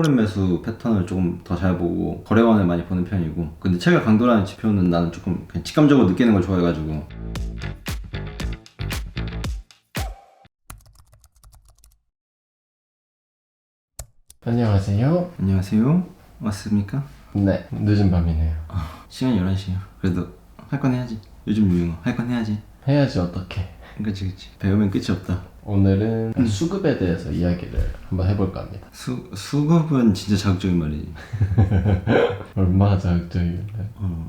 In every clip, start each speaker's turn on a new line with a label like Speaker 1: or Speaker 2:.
Speaker 1: 프로그램 매수 패턴을 조금 더 잘 보고 거래원을 많이 보는 편이고, 근데 체결 강도라는 지표는 나는 조금 그냥 직감적으로 느끼는 걸 좋아해가지고.
Speaker 2: 안녕하세요.
Speaker 1: 안녕하세요. 왔습니까?
Speaker 2: 네, 늦은 밤이네요.
Speaker 1: 시간이 11시요. 그래도 할 건 해야지. 요즘 유행어 할 건 해야지.
Speaker 2: 해야지 어떻게?
Speaker 1: 그치. 배우면 끝이 없다.
Speaker 2: 오늘은 수급에 대해서 이야기를 한번 해볼까 합니다.
Speaker 1: 수급은 진짜 자극적인 말이지.
Speaker 2: 얼마나 자극적이길래?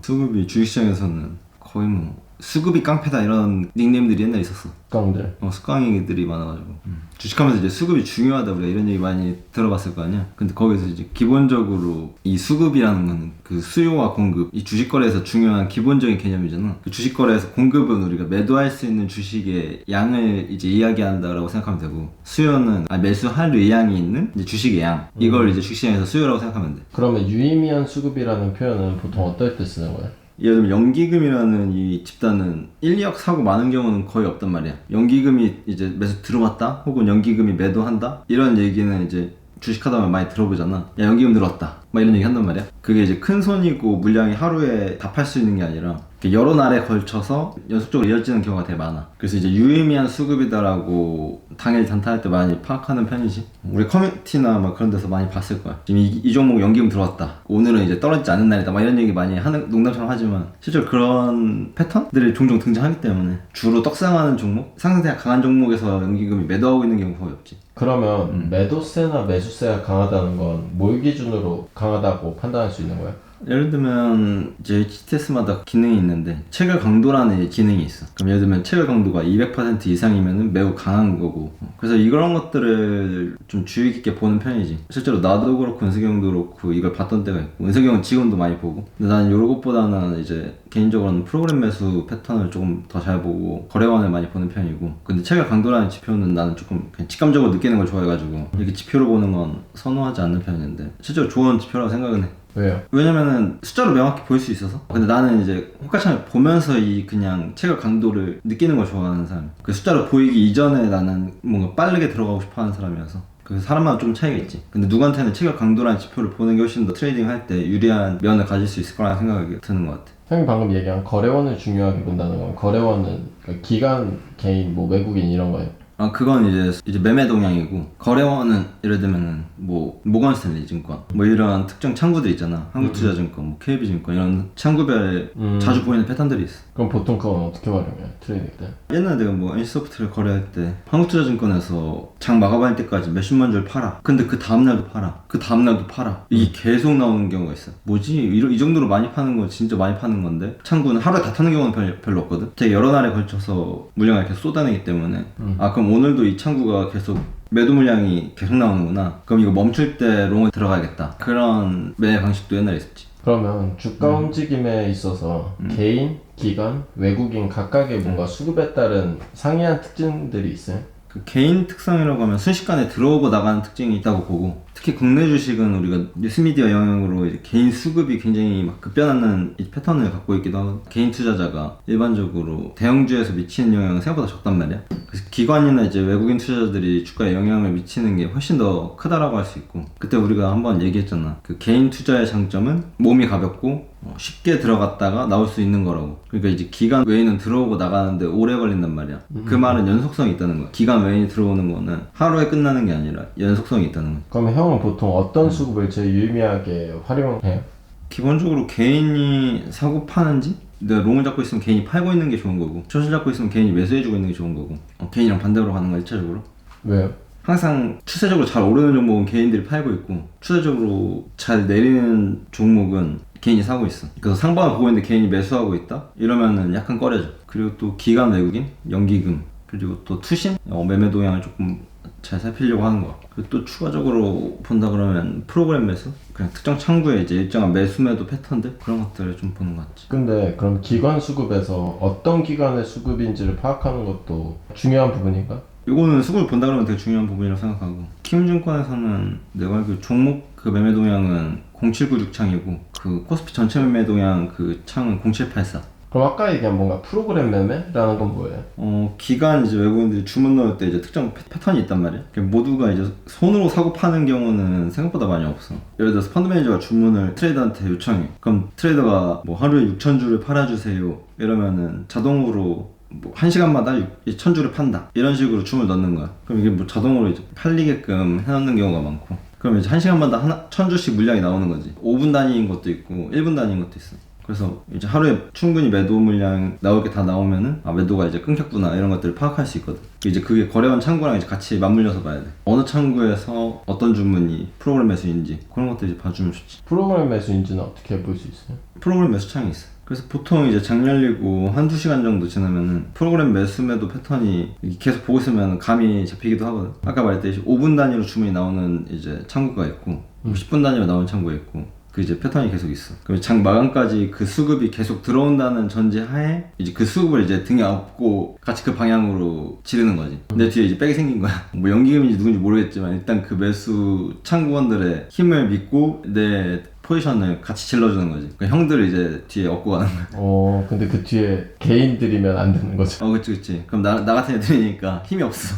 Speaker 1: 수급이 주식시장에서는 거의 뭐 수급이 깡패다 이런 닉네임들이 옛날에 있었어.
Speaker 2: 깡들.
Speaker 1: 습강이들이 많아가지고. 주식하면서 이제 수급이 중요하다 우리가 이런 얘기 많이 들어봤을 거 아니야. 근데 거기서 이제 기본적으로 이 수급이라는 거는 그 수요와 공급, 이 주식거래에서 중요한 기본적인 개념이잖아. 그 주식거래에서 공급은 우리가 매도할 수 있는 주식의 양을 이제 이야기한다라고 생각하면 되고, 수요는 매수할 의향이 있는 이제 주식의 양, 이걸 이제 주식시장에서 수요라고 생각하면 돼.
Speaker 2: 그러면 유의미한 수급이라는 표현은 보통 어떨 때 쓰는 거야?
Speaker 1: 예를 들면 연기금이라는 이 집단은 1, 2억 사고 많은 경우는 거의 없단 말이야. 연기금이 이제 매수 들어왔다 혹은 연기금이 매도한다 이런 얘기는 이제 주식하다 보면 많이 들어보잖아. 야, 연기금 들어왔다 막 이런 얘기 한단 말이야. 그게 이제 큰 손이고 물량이 하루에 다 팔 수 있는 게 아니라 여러 날에 걸쳐서 연속적으로 이어지는 경우가 되게 많아. 그래서 이제 유의미한 수급이다라고 당일 단타할 때 많이 파악하는 편이지. 우리 커뮤니티나 막 그런 데서 많이 봤을 거야. 지금 이 종목 연기금 들어왔다, 오늘은 이제 떨어지지 않는 날이다 막 이런 얘기 많이 하는, 농담처럼 하지만 실제로 그런 패턴들이 종종 등장하기 때문에 주로 떡상하는 종목, 상승세가 강한 종목에서 연기금이 매도하고 있는 경우가 거의 없지.
Speaker 2: 그러면 매도세나 매수세가 강하다는 건 뭘 기준으로 강하다고 판단할 수 있는 거야?
Speaker 1: 예를 들면 이제 HTS마다 기능이 있는데 체결 강도라는 기능이 있어. 그럼 예를 들면 체결 강도가 200% 이상이면 매우 강한 거고, 그래서 이런 것들을 좀 주의 깊게 보는 편이지. 실제로 나도 그렇고 은석이 형도 그렇고 이걸 봤던 때가 있고, 은석이 형은 지금도 많이 보고. 근데 난 이런 것보다는 이제 개인적으로는 프로그램 매수 패턴을 조금 더 잘 보고 거래원을 많이 보는 편이고, 근데 체결 강도라는 지표는 나는 조금 그냥 직감적으로 느끼는 걸 좋아해가지고 이렇게 지표로 보는 건 선호하지 않는 편인데, 실제로 좋은 지표라고 생각은 해.
Speaker 2: 왜요?
Speaker 1: 왜냐면은 숫자로 명확히 보일 수 있어서. 근데 나는 이제 호가창을 보면서 이 그냥 체결 강도를 느끼는 걸 좋아하는 사람이야. 그 숫자로 보이기 이전에 나는 뭔가 빠르게 들어가고 싶어 하는 사람이어서. 그래서 사람마다 좀 차이가 있지. 근데 누구한테는 체결 강도라는 지표를 보는 게 훨씬 더 트레이딩 할 때 유리한 면을 가질 수 있을 거라는 생각이 드는 것 같아.
Speaker 2: 형이 방금 얘기한 거래원을 중요하게 본다는 건 거래원은 그러니까 기관, 개인, 뭐 외국인 이런 거예요?
Speaker 1: 그건 이제 매매 동향이고, 거래원은 예를 들면은 뭐 모건스탠리 증권 뭐 이런 특정 창구들 있잖아. 한국투자증권, 뭐 KB증권 이런 창구별 자주 보이는 패턴들이 있어.
Speaker 2: 그럼 보통 그건 어떻게 활용해? 트레이딩 때?
Speaker 1: 옛날에 내가 뭐 NC소프트를 거래할 때 한국투자증권에서 장 마감할 때까지 몇십만 줄 팔아. 근데 그 다음날도 팔아. 그 다음날도 팔아. 이게 계속 나오는 경우가 있어. 뭐지? 이 정도로 많이 파는 건 진짜 많이 파는 건데, 창구는 하루에 다 타는 경우는 별로 없거든. 되게 여러 날에 걸쳐서 물량을 계속 쏟아내기 때문에 그럼 오늘도 이 창구가 계속 매도 물량이 계속 나오는구나. 그럼 이거 멈출 때 롱을 들어가야겠다. 그런 매매 방식도 옛날에 있었지.
Speaker 2: 그러면 주가 움직임에 있어서 개인, 기관, 외국인 각각의 뭔가 수급에 따른 상이한 특징들이 있어요?
Speaker 1: 그 개인 특성이라고 하면 순식간에 들어오고 나가는 특징이 있다고 보고, 특히 국내 주식은 우리가 뉴스미디어 영향으로 이제 개인 수급이 굉장히 막 급변하는 이 패턴을 갖고 있기도 하고, 개인 투자자가 일반적으로 대형주에서 미치는 영향은 생각보다 적단 말이야. 그래서 기관이나 이제 외국인 투자자들이 주가에 영향을 미치는 게 훨씬 더 크다라고 할 수 있고, 그때 우리가 한번 얘기했잖아. 그 개인 투자의 장점은 몸이 가볍고 쉽게 들어갔다가 나올 수 있는 거라고. 그러니까 이제 기관 외인은 들어오고 나가는데 오래 걸린단 말이야. 그 말은 연속성이 있다는 거야. 기관 외인이 들어오는 거는 하루에 끝나는 게 아니라 연속성이 있다는 거야.
Speaker 2: 그러면 형은 보통 어떤 수급을 제일 유의미하게 활용해요?
Speaker 1: 기본적으로 개인이 사고 파는지, 내가 롱을 잡고 있으면 개인이 팔고 있는 게 좋은 거고, 숏을 잡고 있으면 개인이 매수해주고 있는 게 좋은 거고, 개인이랑 반대로 가는 거야 1차적으로.
Speaker 2: 왜요?
Speaker 1: 항상 추세적으로 잘 오르는 종목은 개인들이 팔고 있고, 추세적으로 잘 내리는 종목은 개인이 사고 있어. 그래서 상방을 보고 있는데 개인이 매수하고 있다? 이러면은 약간 꺼려져. 그리고 또 기관 외국인, 연기금, 그리고 또 투신, 매매 동향을 조금 잘 살피려고 하는 것 같고, 그리고 또 추가적으로 본다 그러면 프로그램 매수? 그냥 특정 창구에 이제 일정한 매수 매도 패턴들? 그런 것들을 좀 보는 것 같지.
Speaker 2: 근데 그럼 기관 수급에서 어떤 기관의 수급인지를 파악하는 것도 중요한 부분인가?
Speaker 1: 이거는 수급을 본다 그러면 되게 중요한 부분이라고 생각하고, 키움증권에서는 내가 알기로 종목 그 매매 동향은 0796 창이고, 그 코스피 전체 매매 동향 그 창은 0784.
Speaker 2: 그럼 아까 얘기한 뭔가 프로그램 매매라는 건 뭐예요?
Speaker 1: 기간 이제 외국인들이 주문 넣을 때 이제 특정 패턴이 있단 말이야. 그러니까 모두가 이제 손으로 사고 파는 경우는 생각보다 많이 없어. 예를 들어서 펀드 매니저가 주문을 트레이더한테 요청해. 그럼 트레이더가 뭐 하루에 6,000주를 팔아주세요. 이러면은 자동으로 뭐 1시간마다 1,000주를 판다. 이런 식으로 주문을 넣는 거야. 그럼 이게 뭐 자동으로 이제 팔리게끔 해놓는 경우가 많고. 그럼 이제 1시간마다 1,000주씩 물량이 나오는 거지. 5분 단위인 것도 있고 1분 단위인 것도 있어. 그래서 이제 하루에 충분히 매도 물량 나올 게 다 나오면은 매도가 이제 끊겼구나 이런 것들을 파악할 수 있거든. 이제 그게 거래원 창구랑 이제 같이 맞물려서 봐야 돼. 어느 창구에서 어떤 주문이 프로그램 매수인지 그런 것들 이제 봐주면 좋지.
Speaker 2: 프로그램 매수인지는 어떻게 볼 수 있어요?
Speaker 1: 프로그램 매수 창이 있어. 그래서 보통 이제 장 열리고 한두 시간 정도 지나면은 프로그램 매수 매도 패턴이 계속 보고 있으면 감이 잡히기도 하거든. 아까 말했듯이 5분 단위로 주문이 나오는 이제 창구가 있고 10분 단위로 나오는 창구가 있고 그 이제 패턴이 계속 있어. 그럼 장 마감까지 그 수급이 계속 들어온다는 전제 하에 이제 그 수급을 이제 등에 업고 같이 그 방향으로 지르는 거지. 내 뒤에 이제 백이 생긴 거야. 뭐 연기금인지 누군지 모르겠지만 일단 그 매수 창구원들의 힘을 믿고 내 포지션을 같이 질러주는 거지. 그러니까 형들을 이제 뒤에 업고 가는 거야.
Speaker 2: 근데 그 뒤에 개인들이면 안 되는 거죠.
Speaker 1: 그치. 그럼 나 같은 애들이니까 힘이 없어.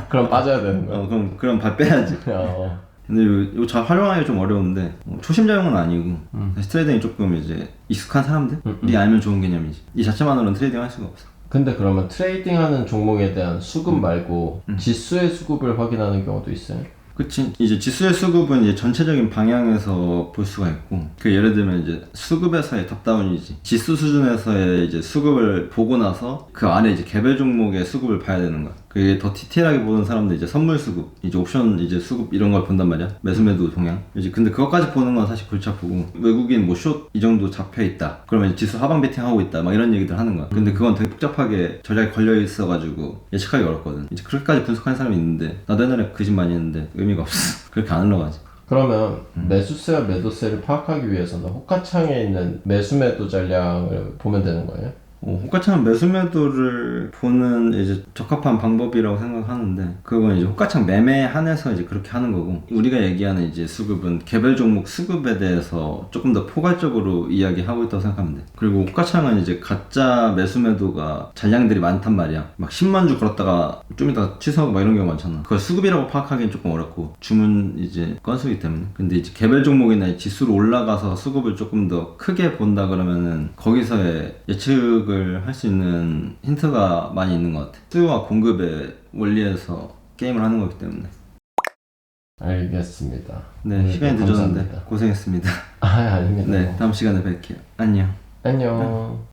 Speaker 2: 그럼 빠져야 되는 거야.
Speaker 1: 그럼 발 빼야지. 근데 이거 잘 활용하기 좀 어려운데 초심자용은 아니고 사실 트레이딩이 조금 이제 익숙한 사람들이 알면 좋은 개념이지. 이 자체만으로는 트레이딩 할 수가 없어.
Speaker 2: 근데 그러면 트레이딩하는 종목에 대한 수급 말고 지수의 수급을 확인하는 경우도 있어요?
Speaker 1: 그치. 이제 지수의 수급은 이제 전체적인 방향에서 볼 수가 있고, 그 예를 들면 이제 수급에서의 탑다운이지. 지수 수준에서의 이제 수급을 보고 나서 그 안에 이제 개별 종목의 수급을 봐야 되는 거야. 그게 더 디테일하게 보는 사람들 이제 선물 수급, 이제 옵션 이제 수급 이런 걸 본단 말이야. 매수 매도 동향. 이제 근데 그것까지 보는 건 사실 골치 아프고, 외국인 뭐 숏 이 정도 잡혀 있다. 그러면 이제 지수 하방 베팅 하고 있다. 막 이런 얘기들 하는 거야. 근데 그건 되게 복잡하게 전략이 걸려 있어가지고 예측하기 어렵거든. 이제 그렇게까지 분석하는 사람이 있는데 나도 옛날에 그 집 많이 했는데 의미가 없어. 그렇게 안 흘러가지.
Speaker 2: 그러면 매수세와 매도세를 파악하기 위해서는 호가창에 있는 매수 매도 전략을 보면 되는 거예요?
Speaker 1: 호가창 매수 매도를 보는 이제 적합한 방법이라고 생각하는데, 그건 이제 호가창 매매에 한해서 이제 그렇게 하는 거고, 우리가 얘기하는 이제 수급은 개별 종목 수급에 대해서 조금 더 포괄적으로 이야기하고 있다고 생각하면 돼. 그리고 호가창은 이제 가짜 매수 매도가 잔량들이 많단 말이야. 막 10만 주 걸었다가 좀 이따 취소하고 막 이런 경우 많잖아. 그걸 수급이라고 파악하기는 조금 어렵고, 주문 이제 건수기 때문에. 근데 이제 개별 종목이나 지수로 올라가서 수급을 조금 더 크게 본다 그러면은 거기서의 예측 할 수 있는 힌트가 많이 있는 것 같아. 수요와 공급의 원리에서 게임을 하는 거기 때문에.
Speaker 2: 알겠습니다.
Speaker 1: 네, 시간이 늦었는데
Speaker 2: 감사합니다.
Speaker 1: 고생했습니다.
Speaker 2: 아닙니다.
Speaker 1: 네, 다음 시간에 뵐게요. 안녕.
Speaker 2: 안녕.